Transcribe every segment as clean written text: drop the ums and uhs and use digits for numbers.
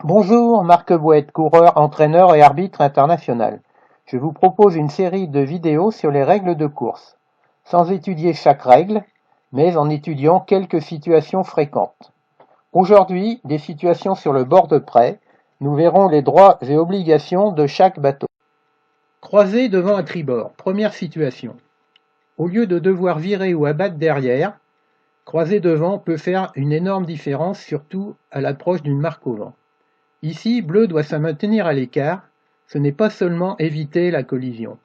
Bonjour, Marc Bouette, coureur, entraîneur et arbitre international. Je vous propose une série de vidéos sur les règles de course, sans étudier chaque règle, mais en étudiant quelques situations fréquentes. Aujourd'hui, des situations sur le bord de près, nous verrons les droits et obligations de chaque bateau. Croiser devant un tribord, première situation. Au lieu de devoir virer ou abattre derrière, croiser devant peut faire une énorme différence, surtout à l'approche d'une marque au vent. Ici, Bleu doit se maintenir à l'écart, ce n'est pas seulement éviter la collision.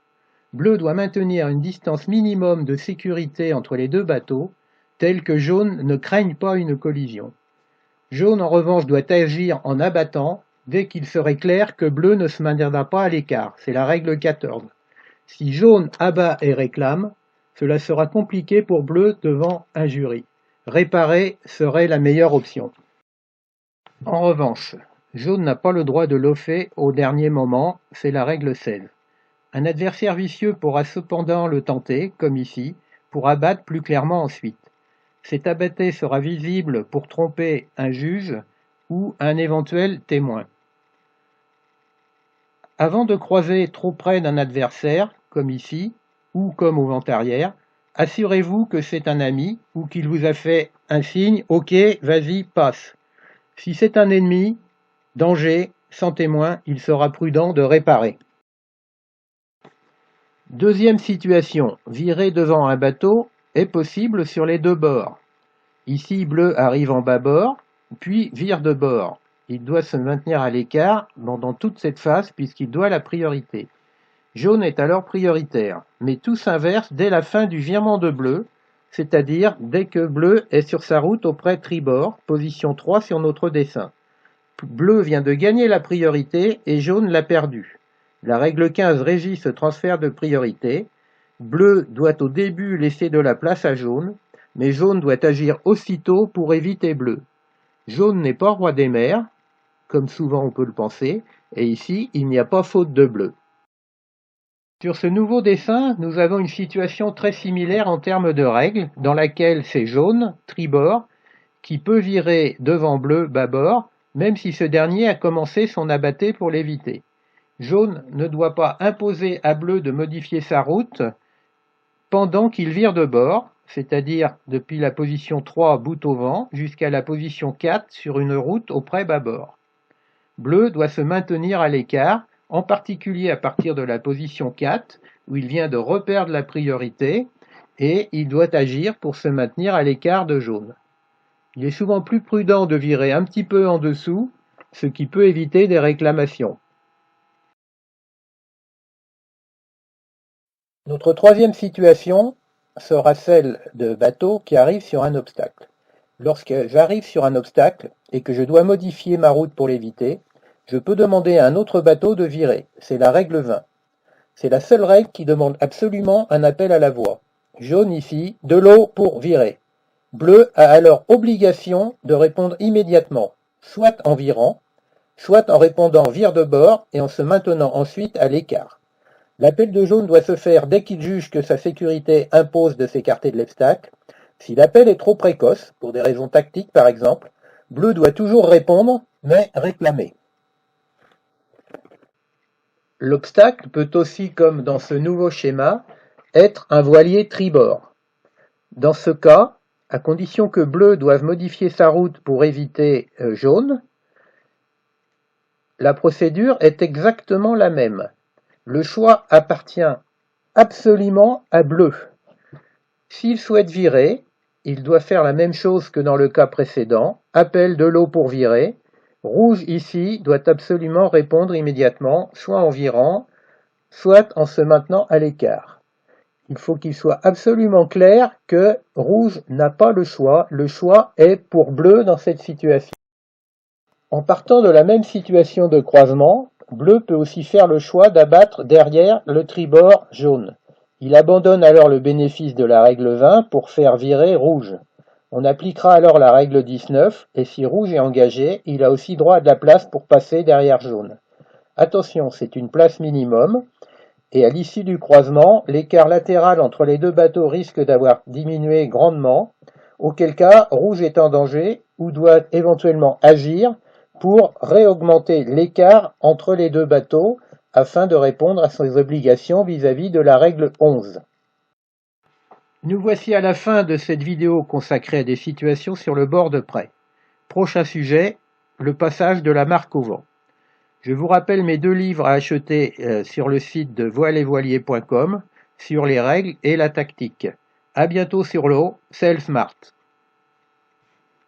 Bleu doit maintenir une distance minimum de sécurité entre les deux bateaux, telle que Jaune ne craigne pas une collision. Jaune en revanche doit agir en abattant dès qu'il serait clair que Bleu ne se maintiendra pas à l'écart, c'est la règle 14. Si Jaune abat et réclame, cela sera compliqué pour Bleu devant un jury. Réparer serait la meilleure option. En revanche, Jaune n'a pas le droit de loffer au dernier moment, c'est la règle 16. Un adversaire vicieux pourra cependant le tenter, comme ici, pour abattre plus clairement ensuite. Cet abatté sera visible pour tromper un juge ou un éventuel témoin. Avant de croiser trop près d'un adversaire, comme ici, ou comme au vent arrière, assurez-vous que c'est un ami ou qu'il vous a fait un signe « Ok, vas-y, passe ». Si c'est un ennemi, danger, sans témoin, il sera prudent de réparer. Deuxième situation, virer devant un bateau est possible sur les deux bords. Ici, Bleu arrive en bâbord, puis vire de bord. Il doit se maintenir à l'écart pendant toute cette phase puisqu'il doit la priorité. Jaune est alors prioritaire, mais tout s'inverse dès la fin du virement de Bleu, c'est-à-dire dès que Bleu est sur sa route auprès tribord, position 3 sur notre dessin. Bleu vient de gagner la priorité et Jaune l'a perdue. La règle 15 régit ce transfert de priorité. Bleu doit au début laisser de la place à Jaune, mais Jaune doit agir aussitôt pour éviter Bleu. Jaune n'est pas roi des mers, comme souvent on peut le penser, et ici il n'y a pas faute de Bleu. Sur ce nouveau dessin, nous avons une situation très similaire en termes de règles, dans laquelle c'est Jaune, tribord, qui peut virer devant Bleu, bâbord, même si ce dernier a commencé son abatté pour l'éviter. Jaune ne doit pas imposer à Bleu de modifier sa route pendant qu'il vire de bord, c'est-à-dire depuis la position 3 bout au vent jusqu'à la position 4 sur une route au près bâbord. Bleu doit se maintenir à l'écart, en particulier à partir de la position 4 où il vient de reperdre la priorité et il doit agir pour se maintenir à l'écart de Jaune. Il est souvent plus prudent de virer un petit peu en dessous, ce qui peut éviter des réclamations. Notre troisième situation sera celle de bateau qui arrive sur un obstacle. Lorsque j'arrive sur un obstacle et que je dois modifier ma route pour l'éviter, je peux demander à un autre bateau de virer. C'est la règle 20. C'est la seule règle qui demande absolument un appel à la voix. Jaune ici, de l'eau pour virer. Bleu a alors obligation de répondre immédiatement, soit en virant, soit en répondant vire de bord et en se maintenant ensuite à l'écart. L'appel de Jaune doit se faire dès qu'il juge que sa sécurité impose de s'écarter de l'obstacle. Si l'appel est trop précoce, pour des raisons tactiques par exemple, Bleu doit toujours répondre, mais réclamer. L'obstacle peut aussi, comme dans ce nouveau schéma, être un voilier tribord. Dans ce cas, à condition que Bleu doive modifier sa route pour éviter Jaune, la procédure est exactement la même. Le choix appartient absolument à Bleu. S'il souhaite virer, il doit faire la même chose que dans le cas précédent, appel de l'eau pour virer. Rouge ici doit absolument répondre immédiatement, soit en virant, soit en se maintenant à l'écart. Il faut qu'il soit absolument clair que Rouge n'a pas le choix est pour Bleu dans cette situation. En partant de la même situation de croisement, Bleu peut aussi faire le choix d'abattre derrière le tribord Jaune. Il abandonne alors le bénéfice de la règle 20 pour faire virer Rouge. On appliquera alors la règle 19 et si Rouge est engagé, il a aussi droit à de la place pour passer derrière Jaune. Attention, c'est une place minimum. Et à l'issue du croisement, l'écart latéral entre les deux bateaux risque d'avoir diminué grandement, auquel cas Rouge est en danger ou doit éventuellement agir pour réaugmenter l'écart entre les deux bateaux afin de répondre à ses obligations vis-à-vis de la règle 11. Nous voici à la fin de cette vidéo consacrée à des situations sur le bord de près. Prochain sujet, le passage de la marque au vent. Je vous rappelle mes 2 livres à acheter sur le site de voilesvoiliers.com sur les règles et la tactique. À bientôt sur l'eau, Sail Smart.